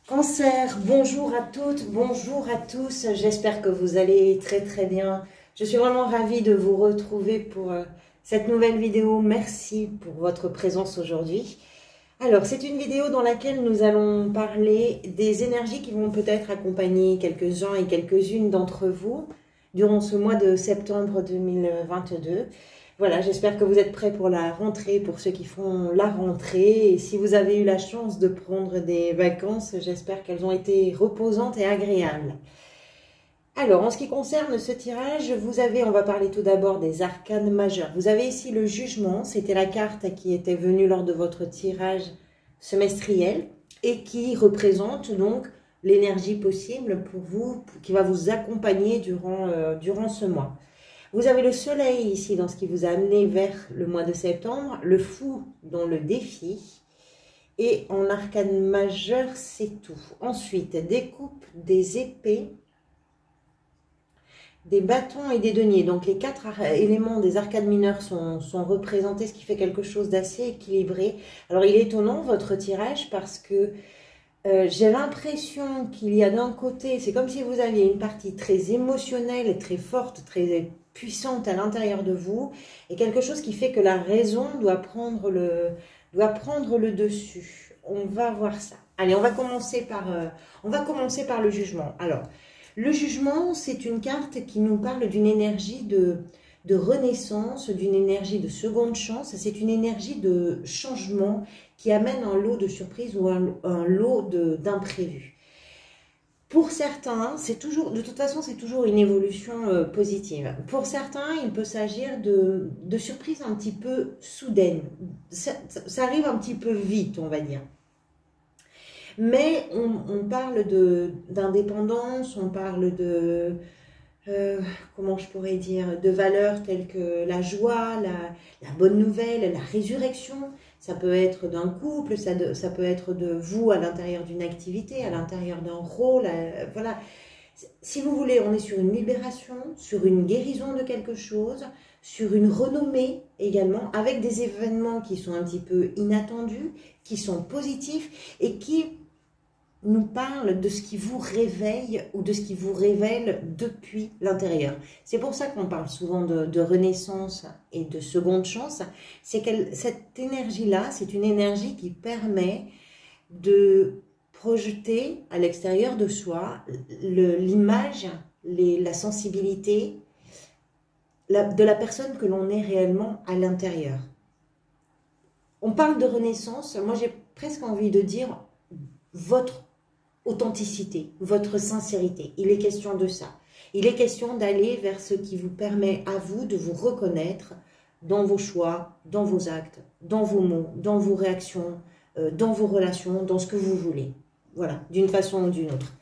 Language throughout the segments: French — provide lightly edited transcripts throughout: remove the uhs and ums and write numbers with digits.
Cancer, bonjour à toutes, bonjour à tous, j'espère que vous allez très bien. Je suis vraiment ravie de vous retrouver pour cette nouvelle vidéo. Merci pour votre présence aujourd'hui. Alors, c'est une vidéo dans laquelle nous allons parler des énergies qui vont peut-être accompagner quelques-uns et quelques-unes d'entre vous durant ce mois de septembre 2022. Voilà, j'espère que vous êtes prêts pour la rentrée, pour ceux qui font la rentrée. Et si vous avez eu la chance de prendre des vacances, j'espère qu'elles ont été reposantes et agréables. Alors, en ce qui concerne ce tirage, on va parler tout d'abord des arcanes majeures. Vous avez ici le jugement, c'était la carte qui était venue lors de votre tirage semestriel et qui représente donc l'énergie possible pour vous, qui va vous accompagner durant ce mois. Vous avez le soleil ici dans ce qui vous a amené vers le mois de septembre, le fou dans le défi, et en arcane majeur, c'est tout. Ensuite, des coupes, des épées, des bâtons et des deniers. Donc les quatre éléments des arcanes mineures sont représentés, ce qui fait quelque chose d'assez équilibré. Alors il est étonnant votre tirage parce que j'ai l'impression qu'il y a d'un côté, c'est comme si vous aviez une partie très émotionnelle, très forte, très puissante à l'intérieur de vous, et quelque chose qui fait que la raison doit prendre le dessus. On va voir ça. Allez, on va commencer par le jugement. Alors, le jugement, c'est une carte qui nous parle d'une énergie de renaissance, d'une énergie de seconde chance. C'est une énergie de changement qui amène un lot de surprises ou un lot d'imprévus. Pour certains, de toute façon, c'est toujours une évolution positive. Pour certains, il peut s'agir de surprises un petit peu soudaines. Ça arrive un petit peu vite, on va dire. Mais on parle d'indépendance, on parle comment je pourrais dire, de valeurs telles que la joie, la bonne nouvelle, la résurrection. Ça peut être d'un couple, ça peut être de vous à l'intérieur d'une activité, à l'intérieur d'un rôle. Voilà. Si vous voulez, on est sur une libération, sur une guérison de quelque chose, sur une renommée également, avec des événements qui sont un petit peu inattendus, qui sont positifs et qui nous parle de ce qui vous réveille ou de ce qui vous révèle depuis l'intérieur. C'est pour ça qu'on parle souvent de renaissance et de seconde chance. C'est que cette énergie-là, c'est une énergie qui permet de projeter à l'extérieur de soi l'image, la sensibilité de la personne que l'on est réellement à l'intérieur. On parle de renaissance, moi j'ai presque envie de dire votre authenticité, votre sincérité. Il est question de ça. Il est question d'aller vers ce qui vous permet à vous de vous reconnaître dans vos choix, dans vos actes, dans vos mots, dans vos réactions, dans vos relations, dans ce que vous voulez. Voilà, d'une façon ou d'une autre.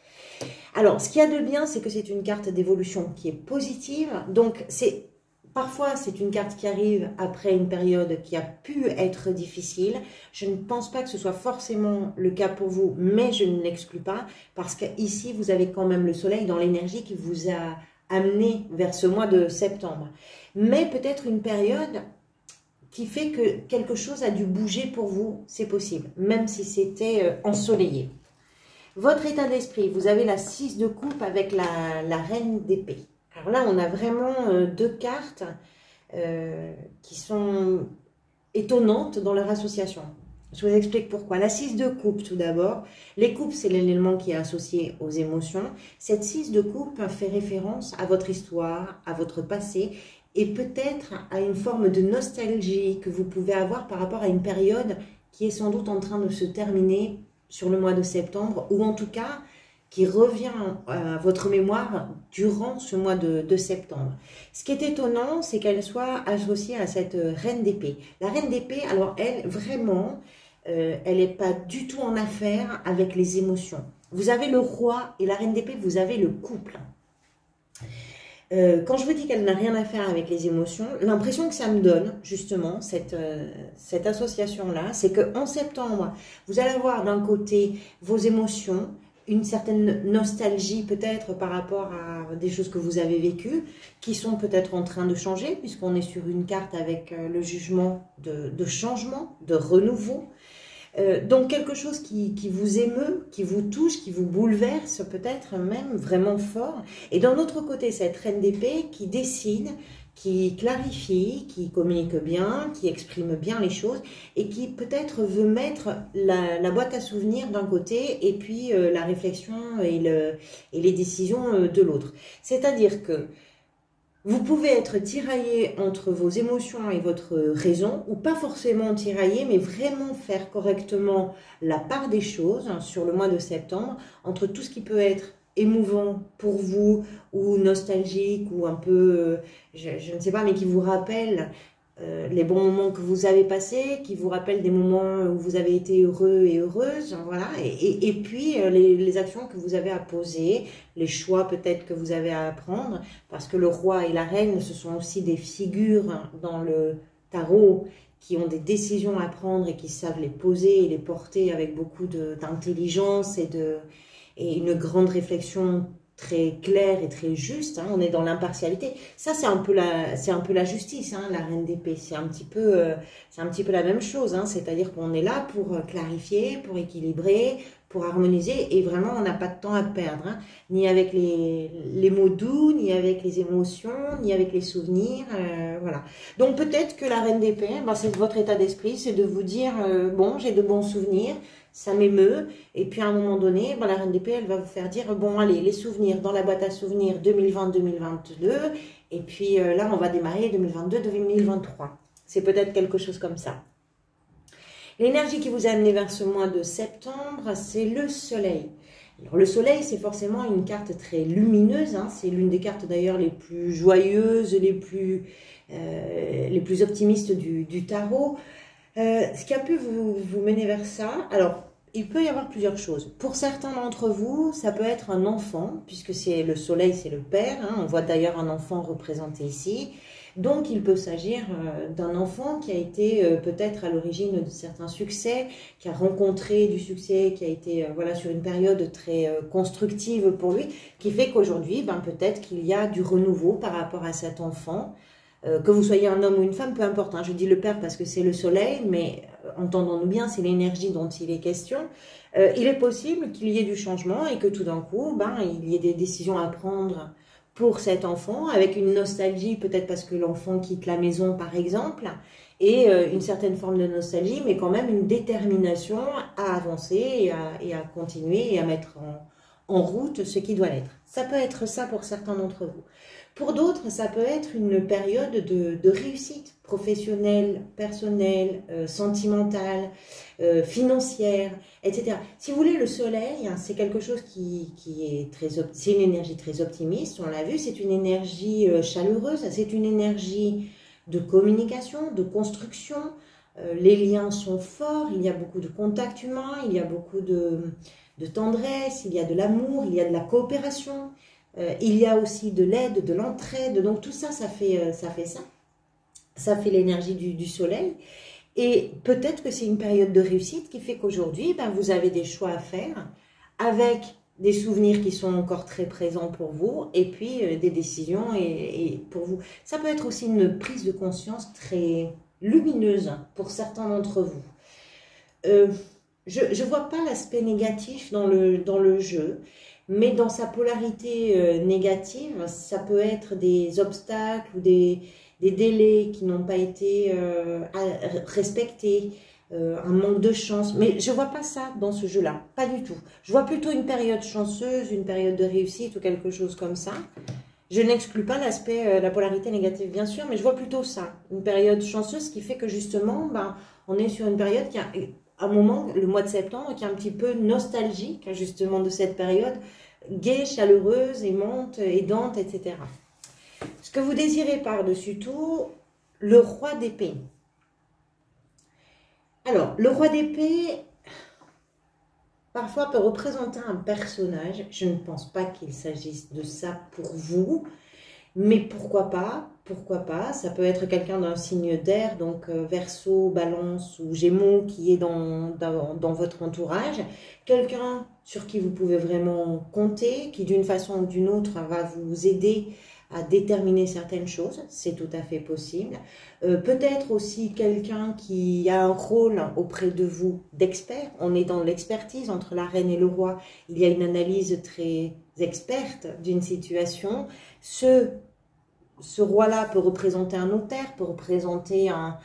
Alors, ce qu'il y a de bien, c'est que c'est une carte d'évolution qui est positive. Donc, parfois, c'est une carte qui arrive après une période qui a pu être difficile. Je ne pense pas que ce soit forcément le cas pour vous, mais je ne l'exclus pas parce qu'ici, vous avez quand même le soleil dans l'énergie qui vous a amené vers ce mois de septembre. Mais peut-être une période qui fait que quelque chose a dû bouger pour vous, c'est possible, même si c'était ensoleillé. Votre état d'esprit, vous avez la 6 de coupe avec la reine d'épée. Alors là, on a vraiment deux cartes qui sont étonnantes dans leur association. Je vous explique pourquoi. La 6 de coupe, tout d'abord. Les coupes, c'est l'élément qui est associé aux émotions. Cette 6 de coupe fait référence à votre histoire, à votre passé et peut-être à une forme de nostalgie que vous pouvez avoir par rapport à une période qui est sans doute en train de se terminer sur le mois de septembre ou en tout cas qui revient à votre mémoire durant ce mois de septembre. Ce qui est étonnant, c'est qu'elle soit associée à cette reine d'épée. La reine d'épée, alors elle, vraiment, elle n'est pas du tout en affaire avec les émotions. Vous avez le roi et la reine d'épée, vous avez le couple. Quand je vous dis qu'elle n'a rien à faire avec les émotions, l'impression que ça me donne, justement, cette association-là, c'est qu'en septembre, vous allez avoir d'un côté vos émotions, une certaine nostalgie peut-être par rapport à des choses que vous avez vécues, qui sont peut-être en train de changer, puisqu'on est sur une carte avec le jugement de changement, de renouveau. Donc quelque chose qui vous émeut, qui vous touche, qui vous bouleverse peut-être même vraiment fort. Et d'un autre côté, cette reine d'épée qui décide, qui clarifie, qui communique bien, qui exprime bien les choses et qui peut-être veut mettre la boîte à souvenirs d'un côté et puis la réflexion et les décisions de l'autre. C'est-à-dire que vous pouvez être tiraillé entre vos émotions et votre raison, ou pas forcément tiraillé, mais vraiment faire correctement la part des choses sur le mois de septembre, entre tout ce qui peut être émouvant pour vous, ou nostalgique, ou un peu, je ne sais pas, mais qui vous rappelle les bons moments que vous avez passés, qui vous rappellent des moments où vous avez été heureux et heureuse, voilà, et puis les actions que vous avez à poser, les choix peut-être que vous avez à prendre, parce que le roi et la reine, ce sont aussi des figures dans le tarot qui ont des décisions à prendre et qui savent les poser et les porter avec beaucoup d'intelligence et une grande réflexion très clair et très juste, hein, on est dans l'impartialité. Ça, c'est un peu la justice, hein, la reine d'épée. C'est un petit peu la même chose, hein, c'est-à-dire qu'on est là pour clarifier, pour équilibrer, pour harmoniser, et vraiment, on n'a pas de temps à perdre, hein, ni avec les mots doux, ni avec les émotions, ni avec les souvenirs, voilà. Donc, peut-être que la reine d'épée, ben, c'est votre état d'esprit, c'est de vous dire, bon, j'ai de bons souvenirs, ça m'émeut, et puis à un moment donné, ben, la reine d'épée, elle va vous faire dire, bon, allez, les souvenirs dans la boîte à souvenirs 2020-2022, et puis là, on va démarrer 2022-2023. C'est peut-être quelque chose comme ça. L'énergie qui vous a amené vers ce mois de septembre, c'est le soleil. Alors, le soleil, c'est forcément une carte très lumineuse, hein, c'est l'une des cartes d'ailleurs les plus joyeuses, les plus optimistes du tarot. Ce qui a pu vous mener vers ça, alors il peut y avoir plusieurs choses. Pour certains d'entre vous, ça peut être un enfant, puisque c'est le soleil, c'est le père, hein, on voit d'ailleurs un enfant représenté ici. Donc il peut s'agir d'un enfant qui a été peut-être à l'origine de certains succès, qui a rencontré du succès, qui a été voilà, sur une période très constructive pour lui, qui fait qu'aujourd'hui, ben, peut-être qu'il y a du renouveau par rapport à cet enfant. Que vous soyez un homme ou une femme, peu importe, hein, je dis le père parce que c'est le soleil, mais entendons-nous bien, c'est l'énergie dont il est question. Il est possible qu'il y ait du changement et que tout d'un coup, ben, il y ait des décisions à prendre pour cet enfant, avec une nostalgie, peut-être parce que l'enfant quitte la maison par exemple, et une certaine forme de nostalgie, mais quand même une détermination à avancer et à continuer et à mettre en route ce qui doit l'être. Ça peut être ça pour certains d'entre vous. Pour d'autres, ça peut être une période de réussite professionnelle, personnelle, sentimentale, financière, etc. Si vous voulez, le soleil, hein, c'est quelque chose qui est c'est une énergie très optimiste, on l'a vu, c'est une énergie chaleureuse, c'est une énergie de communication, de construction. Les liens sont forts, il y a beaucoup de contacts humains, il y a beaucoup de tendresse, il y a de l'amour, il y a de la coopération. Il y a aussi de l'aide, de l'entraide, donc tout ça, ça fait ça. Ça fait l'énergie du soleil. Et peut-être que c'est une période de réussite qui fait qu'aujourd'hui, ben, vous avez des choix à faire avec des souvenirs qui sont encore très présents pour vous et puis des décisions et pour vous. Ça peut être aussi une prise de conscience très lumineuse pour certains d'entre vous. Je ne vois pas l'aspect négatif dans le jeu. Mais dans sa polarité négative, ça peut être des obstacles ou des délais qui n'ont pas été respectés, un manque de chance. Mais je ne vois pas ça dans ce jeu-là, pas du tout. Je vois plutôt une période chanceuse, une période de réussite ou quelque chose comme ça. Je n'exclus pas l'aspect, la polarité négative, bien sûr, mais je vois plutôt ça, une période chanceuse qui fait que justement, ben, on est sur une période qui a un moment, le mois de septembre, qui est un petit peu nostalgique, justement, de cette période, gaie, chaleureuse, aimante, aidante, etc. Ce que vous désirez par-dessus tout, le roi d'épée. Alors, le roi d'épée, parfois peut représenter un personnage. Je ne pense pas qu'il s'agisse de ça pour vous, mais pourquoi pas? Pourquoi pas? Ça peut être quelqu'un d'un signe d'air, donc Verseau, Balance ou Gémeaux qui est dans votre entourage. Quelqu'un sur qui vous pouvez vraiment compter, qui d'une façon ou d'une autre va vous aider à déterminer certaines choses, c'est tout à fait possible. Peut-être aussi quelqu'un qui a un rôle auprès de vous d'expert. On est dans l'expertise entre la reine et le roi. Il y a une analyse très experte d'une situation. Ce roi-là peut représenter un notaire, peut représenter un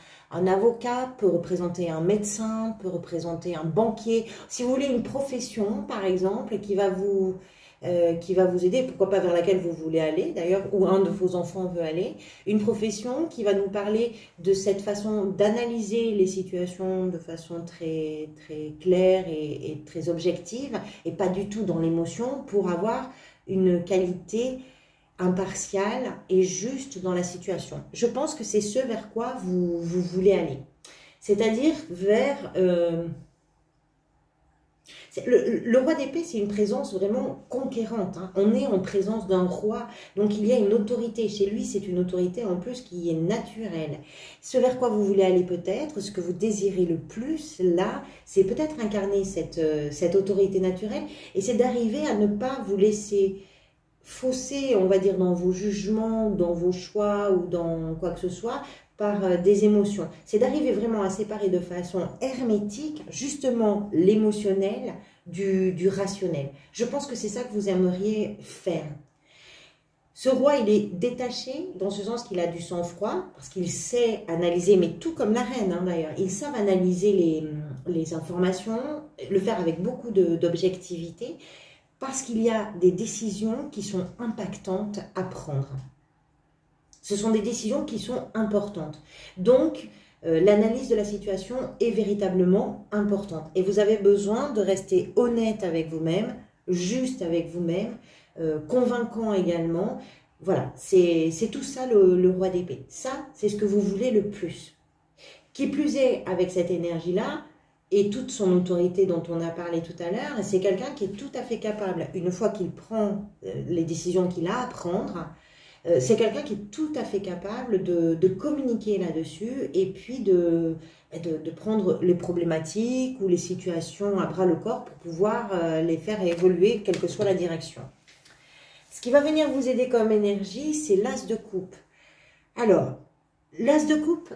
avocat, peut représenter un médecin, peut représenter un banquier. Si vous voulez une profession, par exemple, qui va vous aider, pourquoi pas vers laquelle vous voulez aller, d'ailleurs, ou un de vos enfants veut aller, une profession qui va nous parler de cette façon d'analyser les situations de façon très, très claire et très objective, et pas du tout dans l'émotion, pour avoir une qualité impartial et juste dans la situation. Je pense que c'est ce vers quoi vous voulez aller. C'est-à-dire vers... le roi d'épée, c'est une présence vraiment conquérante. Hein. On est en présence d'un roi, donc il y a une autorité. Chez lui, c'est une autorité en plus qui est naturelle. Ce vers quoi vous voulez aller peut-être, ce que vous désirez le plus, là, c'est peut-être incarner cette autorité naturelle, et c'est d'arriver à ne pas vous laisser faussé, on va dire, dans vos jugements, dans vos choix ou dans quoi que ce soit, par des émotions. C'est d'arriver vraiment à séparer de façon hermétique, justement, l'émotionnel du rationnel. Je pense que c'est ça que vous aimeriez faire. Ce roi, il est détaché dans ce sens qu'il a du sang-froid, parce qu'il sait analyser, mais tout comme la reine hein, d'ailleurs, ils savent analyser les informations, le faire avec beaucoup d'objectivité, parce qu'il y a des décisions qui sont impactantes à prendre. Ce sont des décisions qui sont importantes. Donc, l'analyse de la situation est véritablement importante. Et vous avez besoin de rester honnête avec vous-même, juste avec vous-même, convaincant également. Voilà, c'est tout ça le roi d'épée. Ça, c'est ce que vous voulez le plus. Qui plus est, avec cette énergie-là, et toute son autorité dont on a parlé tout à l'heure, c'est quelqu'un qui est tout à fait capable, une fois qu'il prend les décisions qu'il a à prendre, c'est quelqu'un qui est tout à fait capable de communiquer là-dessus et puis de prendre les problématiques ou les situations à bras-le-corps pour pouvoir les faire évoluer, quelle que soit la direction. Ce qui va venir vous aider comme énergie, c'est l'as de coupe. Alors, l'as de coupe...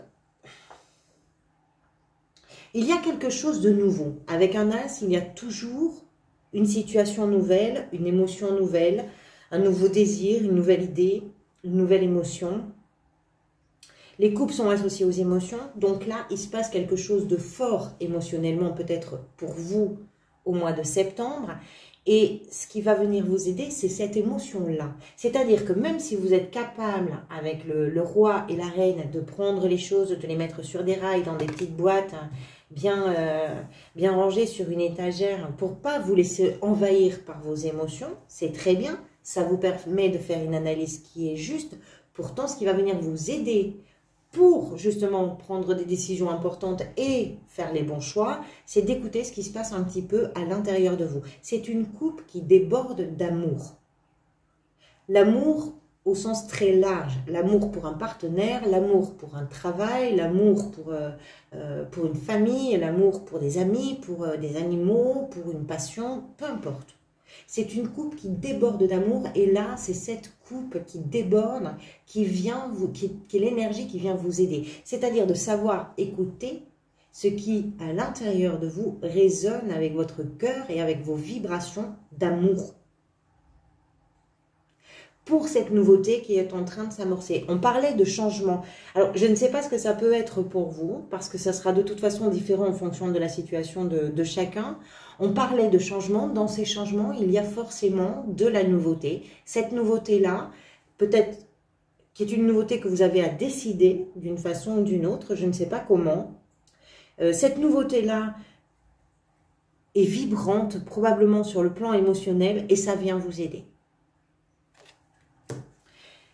Il y a quelque chose de nouveau. Avec un as, il y a toujours une situation nouvelle, une émotion nouvelle, un nouveau désir, une nouvelle idée, une nouvelle émotion. Les coupes sont associées aux émotions, donc là, il se passe quelque chose de fort émotionnellement, peut-être pour vous, au mois de septembre. Et ce qui va venir vous aider, c'est cette émotion-là. C'est-à-dire que même si vous êtes capable, avec le roi et la reine, de prendre les choses, de les mettre sur des rails, dans des petites boîtes, bien rangées sur une étagère, pour pas vous laisser envahir par vos émotions, c'est très bien. Ça vous permet de faire une analyse qui est juste. Pourtant, ce qui va venir vous aider pour justement prendre des décisions importantes et faire les bons choix, c'est d'écouter ce qui se passe un petit peu à l'intérieur de vous. C'est une coupe qui déborde d'amour. L'amour au sens très large, l'amour pour un partenaire, l'amour pour un travail, l'amour pour une famille, l'amour pour des amis, pour des animaux, pour une passion, peu importe. C'est une coupe qui déborde d'amour et là, c'est cette coupe qui déborde, qui est l'énergie qui vient vous aider. C'est-à-dire de savoir écouter ce qui, à l'intérieur de vous, résonne avec votre cœur et avec vos vibrations d'amour. Pour cette nouveauté qui est en train de s'amorcer. On parlait de changement. Alors, je ne sais pas ce que ça peut être pour vous, parce que ça sera de toute façon différent en fonction de la situation de chacun. On parlait de changement. Dans ces changements, il y a forcément de la nouveauté. Cette nouveauté-là, peut-être qui est une nouveauté que vous avez à décider d'une façon ou d'une autre, je ne sais pas comment. Cette nouveauté-là est vibrante, probablement sur le plan émotionnel, et ça vient vous aider.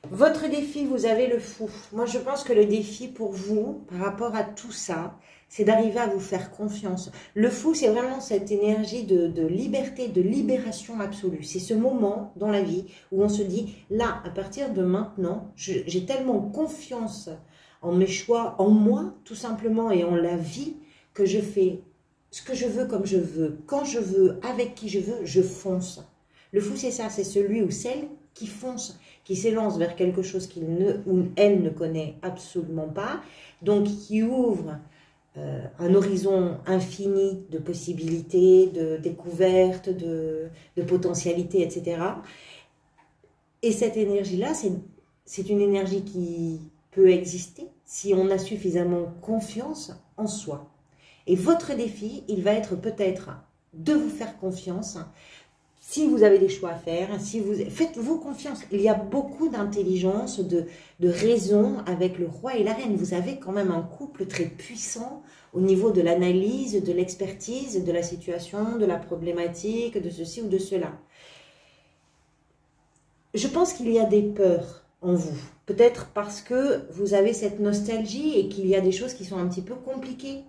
Votre défi, vous avez le fou. Moi, je pense que le défi pour vous, par rapport à tout ça, c'est d'arriver à vous faire confiance. Le fou, c'est vraiment cette énergie de liberté, de libération absolue. C'est ce moment dans la vie où on se dit, là, à partir de maintenant, j'ai tellement confiance en mes choix, en moi, tout simplement, et en la vie, que je fais ce que je veux comme je veux, quand je veux, avec qui je veux, je fonce. Le fou, c'est ça, c'est celui ou celle qui fonce, qui s'élance vers quelque chose qu'il ne ou elle ne connaît absolument pas, donc qui ouvre un horizon infini de possibilités, de découvertes, de potentialités, etc. Et cette énergie-là, c'est une énergie qui peut exister si on a suffisamment confiance en soi. Et votre défi, il va être peut-être de vous faire confiance. Si vous avez des choix à faire, faites-vous confiance. Il y a beaucoup d'intelligence, de raison avec le roi et la reine. Vous avez quand même un couple très puissant au niveau de l'analyse, de l'expertise, de la situation, de la problématique, de ceci ou de cela. Je pense qu'il y a des peurs en vous. Peut-être parce que vous avez cette nostalgie et qu'il y a des choses qui sont un petit peu compliquées.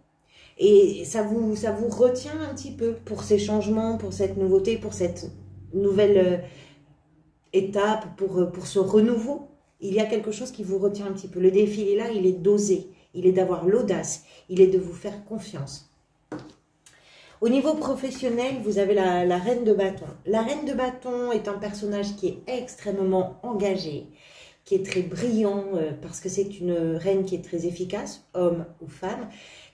Et ça vous retient un petit peu pour ces changements, pour cette nouveauté, pour cette nouvelle étape, pour ce renouveau. Il y a quelque chose qui vous retient un petit peu. Le défi, il est là, il est d'oser, il est d'avoir l'audace, il est de vous faire confiance. Au niveau professionnel, vous avez la reine de bâton. La reine de bâton est un personnage qui est extrêmement engagé, qui est très brillant, parce que c'est une reine qui est très efficace, homme ou femme.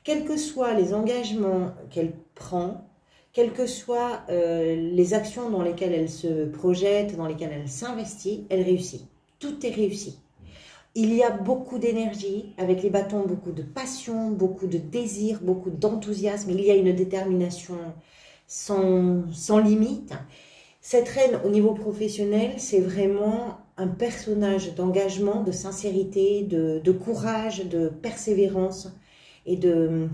Quels que soient les engagements qu'elle prend, quelles que soient les actions dans lesquelles elle se projette, dans lesquelles elle s'investit, elle réussit. Tout est réussi. Il y a beaucoup d'énergie avec les bâtons, beaucoup de passion, beaucoup de désir, beaucoup d'enthousiasme. Il y a une détermination sans limite. Cette reine, au niveau professionnel, c'est vraiment un personnage d'engagement, de sincérité, de courage, de persévérance et de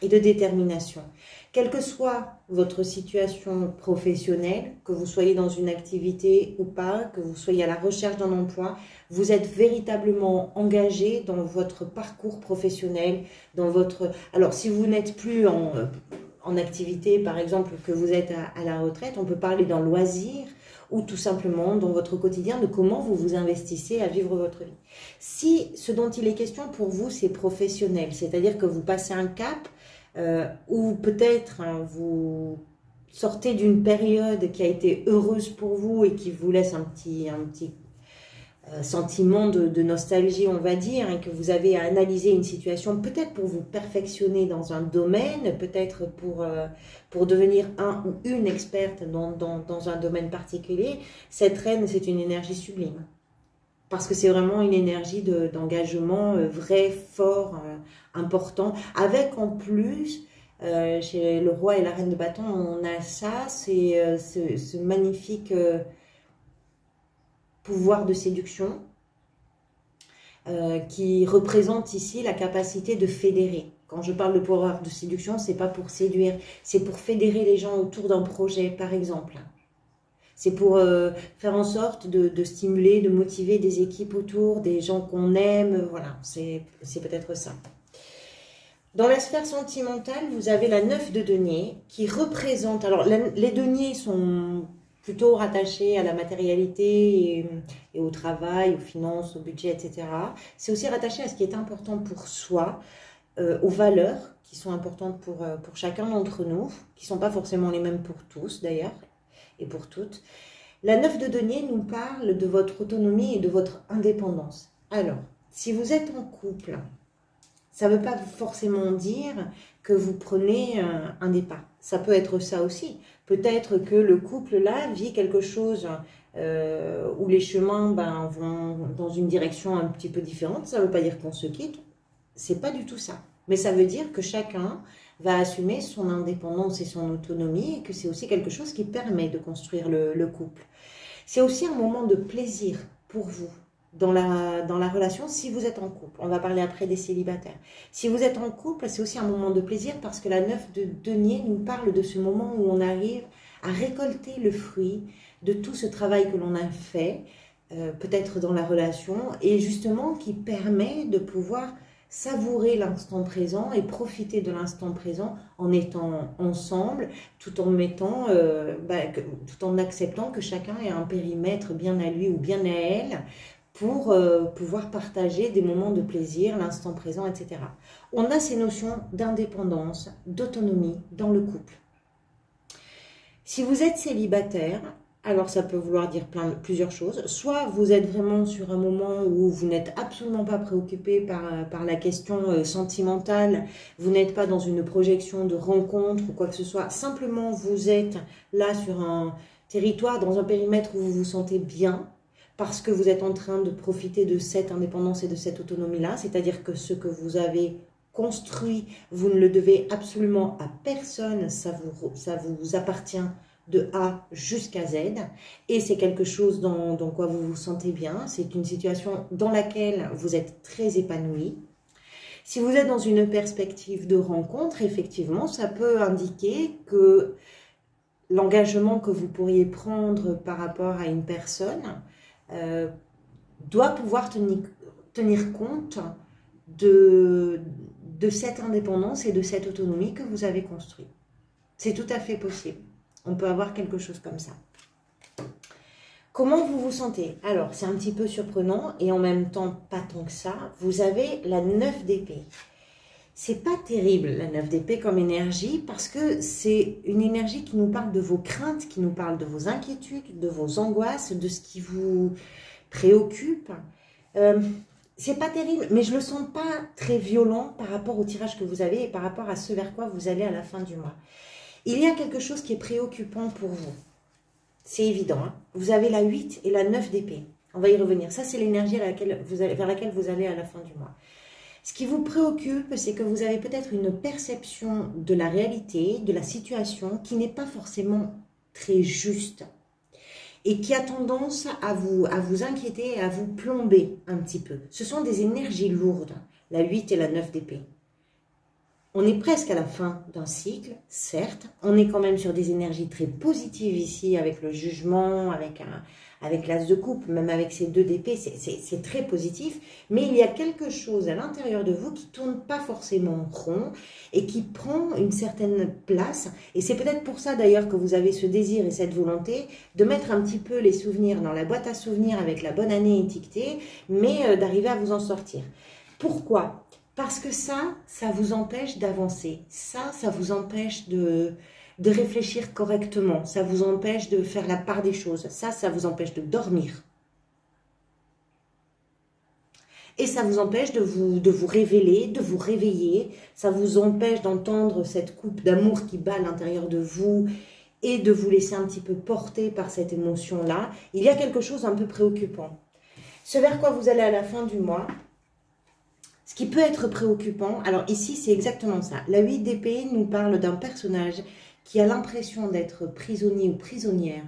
détermination. Quelle que soit votre situation professionnelle, que vous soyez dans une activité ou pas, que vous soyez à la recherche d'un emploi, vous êtes véritablement engagé dans votre parcours professionnel, dans votre... Alors, si vous n'êtes plus en activité, par exemple, que vous êtes à la retraite, on peut parler d'un loisir ou tout simplement dans votre quotidien de comment vous vous investissez à vivre votre vie. Si ce dont il est question pour vous, c'est professionnel, c'est-à-dire que vous passez un cap, ou peut-être vous sortez d'une période qui a été heureuse pour vous et qui vous laisse un petit sentiment de nostalgie, on va dire, et que vous avez à analyser une situation, peut-être pour vous perfectionner dans un domaine, peut-être pour devenir un ou une experte dans un domaine particulier, cette reine, c'est une énergie sublime. Parce que c'est vraiment une énergie d'engagement vrai, fort, important. Avec en plus, chez le roi et la reine de bâton, on a ça, c'est ce magnifique pouvoir de séduction qui représente ici la capacité de fédérer. Quand je parle de pouvoir de séduction, c'est pas pour séduire, c'est pour fédérer les gens autour d'un projet, par exemple. C'est pour faire en sorte de stimuler, de motiver des équipes autour, des gens qu'on aime, voilà, c'est peut-être ça. Dans la sphère sentimentale, vous avez la 9 de denier qui représente, alors les deniers sont plutôt rattachés à la matérialité et au travail, aux finances, au budget, etc. C'est aussi rattaché à ce qui est important pour soi, aux valeurs qui sont importantes pour chacun d'entre nous, qui ne sont pas forcément les mêmes pour tous d'ailleurs, et pour toutes. La 9 de denier nous parle de votre autonomie et de votre indépendance. Alors, si vous êtes en couple, ça ne veut pas forcément dire que vous prenez un départ. Ça peut être ça aussi. Peut-être que le couple-là vit quelque chose où les chemins vont dans une direction un petit peu différente. Ça ne veut pas dire qu'on se quitte. C'est pas du tout ça. Mais ça veut dire que chacun va assumer son indépendance et son autonomie et que c'est aussi quelque chose qui permet de construire le couple. C'est aussi un moment de plaisir pour vous dans la relation si vous êtes en couple. On va parler après des célibataires. Si vous êtes en couple, c'est aussi un moment de plaisir parce que la 9 de denier nous parle de ce moment où on arrive à récolter le fruit de tout ce travail que l'on a fait, peut-être dans la relation, et justement qui permet de pouvoir savourer l'instant présent et profiter de l'instant présent en étant ensemble, tout en mettant, tout en acceptant que chacun ait un périmètre bien à lui ou bien à elle pour pouvoir partager des moments de plaisir, l'instant présent, etc. On a ces notions d'indépendance, d'autonomie dans le couple. Si vous êtes célibataire, Alors, ça peut vouloir dire plusieurs choses. Soit vous êtes vraiment sur un moment où vous n'êtes absolument pas préoccupé par la question sentimentale, vous n'êtes pas dans une projection de rencontre ou quoi que ce soit. Simplement, vous êtes là sur un territoire, dans un périmètre où vous vous sentez bien, parce que vous êtes en train de profiter de cette indépendance et de cette autonomie-là. C'est-à-dire que ce que vous avez construit, vous ne le devez absolument à personne, ça vous appartient de A jusqu'à Z, et c'est quelque chose dans quoi vous vous sentez bien, c'est une situation dans laquelle vous êtes très épanoui. Si vous êtes dans une perspective de rencontre, effectivement, ça peut indiquer que l'engagement que vous pourriez prendre par rapport à une personne doit pouvoir tenir compte de cette indépendance et de cette autonomie que vous avez construite. C'est tout à fait possible. On peut avoir quelque chose comme ça. Comment vous vous sentez? Alors, c'est un petit peu surprenant et en même temps pas tant que ça. Vous avez la 9 d'épée. C'est pas terrible la 9 d'épée comme énergie parce que c'est une énergie qui nous parle de vos craintes, qui nous parle de vos inquiétudes, de vos angoisses, de ce qui vous préoccupe. C'est pas terrible, mais je le sens pas très violent par rapport au tirage que vous avez et par rapport à ce vers quoi vous allez à la fin du mois. Il y a quelque chose qui est préoccupant pour vous. C'est évident. Hein, vous avez la 8 et la 9 d'épée. On va y revenir. Ça, c'est l'énergie vers laquelle vous allez à la fin du mois. Ce qui vous préoccupe, c'est que vous avez peut-être une perception de la réalité, de la situation, qui n'est pas forcément très juste. Et qui a tendance à vous inquiéter et à vous plomber un petit peu. Ce sont des énergies lourdes, la 8 et la 9 d'épée. On est presque à la fin d'un cycle, certes. On est quand même sur des énergies très positives ici, avec le jugement, avec l'as de coupe, même avec ces 2 d'épée, c'est très positif. Mais il y a quelque chose à l'intérieur de vous qui ne tourne pas forcément rond et qui prend une certaine place. Et c'est peut-être pour ça d'ailleurs que vous avez ce désir et cette volonté de mettre un petit peu les souvenirs dans la boîte à souvenirs avec la bonne année étiquetée, mais d'arriver à vous en sortir. Pourquoi ? Parce que ça vous empêche d'avancer. Ça vous empêche de réfléchir correctement. Ça vous empêche de faire la part des choses. Ça vous empêche de dormir. Et ça vous empêche de vous révéler, de vous réveiller. Ça vous empêche d'entendre cette coupe d'amour qui bat à l'intérieur de vous et de vous laisser un petit peu porter par cette émotion-là. Il y a quelque chose un peu préoccupant. Ce vers quoi vous allez à la fin du mois, ce qui peut être préoccupant, alors ici c'est exactement ça. La 8 d'épée nous parle d'un personnage qui a l'impression d'être prisonnier ou prisonnière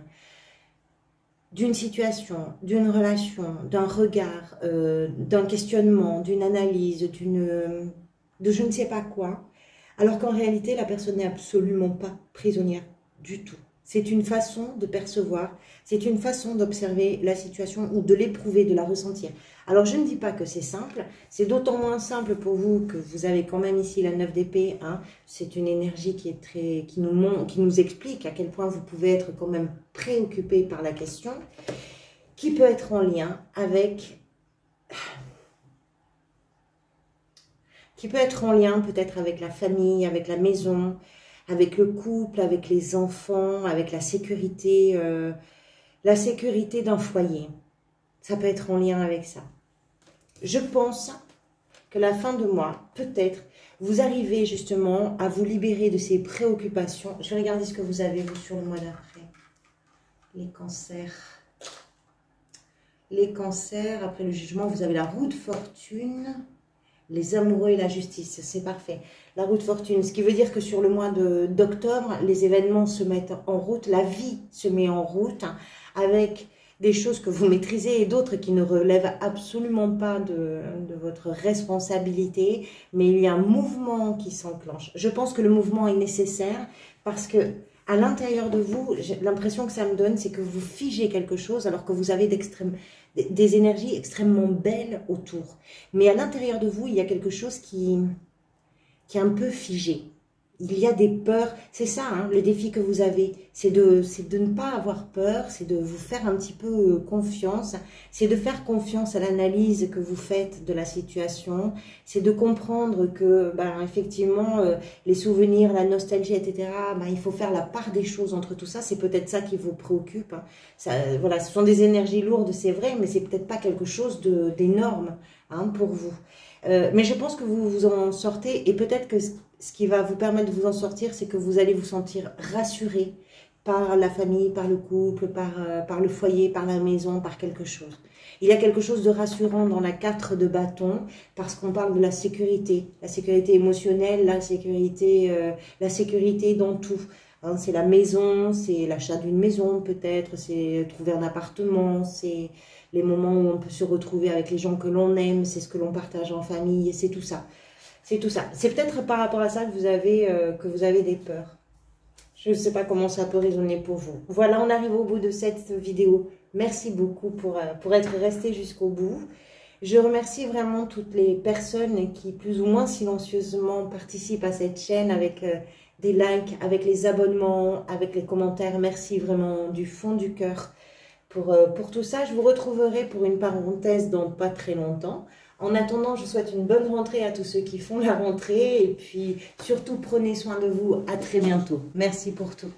d'une situation, d'une relation, d'un regard, d'un questionnement, d'une analyse, de je ne sais pas quoi, alors qu'en réalité la personne n'est absolument pas prisonnière du tout. C'est une façon de percevoir, c'est une façon d'observer la situation ou de l'éprouver, de la ressentir. Alors, je ne dis pas que c'est simple, c'est d'autant moins simple pour vous que vous avez quand même ici la 9 d'épée. Hein. C'est une énergie qui nous explique à quel point vous pouvez être quand même préoccupé par la question, qui peut être en lien avec... qui peut être en lien peut-être avec la famille, avec la maison, avec le couple, avec les enfants, avec la sécurité d'un foyer. Ça peut être en lien avec ça. Je pense que la fin de mois, peut-être, vous arrivez justement à vous libérer de ces préoccupations. Je vais regarder ce que vous avez, vous, sur le mois d'après. Les cancers. Les cancers, après le jugement, vous avez la roue de fortune, les amoureux et la justice. C'est parfait. La roue de fortune, ce qui veut dire que sur le mois d'octobre, les événements se mettent en route, la vie se met en route avec des choses que vous maîtrisez et d'autres qui ne relèvent absolument pas de votre responsabilité, mais il y a un mouvement qui s'enclenche. Je pense que le mouvement est nécessaire parce que à l'intérieur de vous, l'impression que ça me donne, c'est que vous figez quelque chose alors que vous avez des énergies extrêmement belles autour. Mais à l'intérieur de vous, il y a quelque chose qui est un peu figé. il y a des peurs, c'est ça hein, le défi que vous avez, c'est de ne pas avoir peur, c'est de vous faire un petit peu confiance, c'est de faire confiance à l'analyse que vous faites de la situation, c'est de comprendre que ben, effectivement les souvenirs, la nostalgie, etc., ben, il faut faire la part des choses entre tout ça, c'est peut-être ça qui vous préoccupe, hein. Ça, voilà, ce sont des énergies lourdes, c'est vrai, mais c'est peut-être pas quelque chose d'énorme hein, pour vous. Mais je pense que vous vous en sortez et peut-être que ce qui va vous permettre de vous en sortir, c'est que vous allez vous sentir rassuré par la famille, par le couple, par le foyer, par la maison, par quelque chose. Il y a quelque chose de rassurant dans la 4 de bâton parce qu'on parle de la sécurité émotionnelle, la sécurité dans tout. Hein, c'est la maison, c'est l'achat d'une maison peut-être, c'est trouver un appartement, c'est les moments où on peut se retrouver avec les gens que l'on aime, c'est ce que l'on partage en famille, c'est tout ça. C'est tout ça. C'est peut-être par rapport à ça que vous avez des peurs. Je ne sais pas comment ça peut résonner pour vous. Voilà, on arrive au bout de cette vidéo. Merci beaucoup pour être resté jusqu'au bout. Je remercie vraiment toutes les personnes qui, plus ou moins silencieusement, participent à cette chaîne avec des likes, avec les abonnements, avec les commentaires. Merci vraiment du fond du cœur pour tout ça. Je vous retrouverai pour une parenthèse dans pas très longtemps. En attendant, je souhaite une bonne rentrée à tous ceux qui font la rentrée. Et puis, surtout, prenez soin de vous. À très bientôt. Merci pour tout.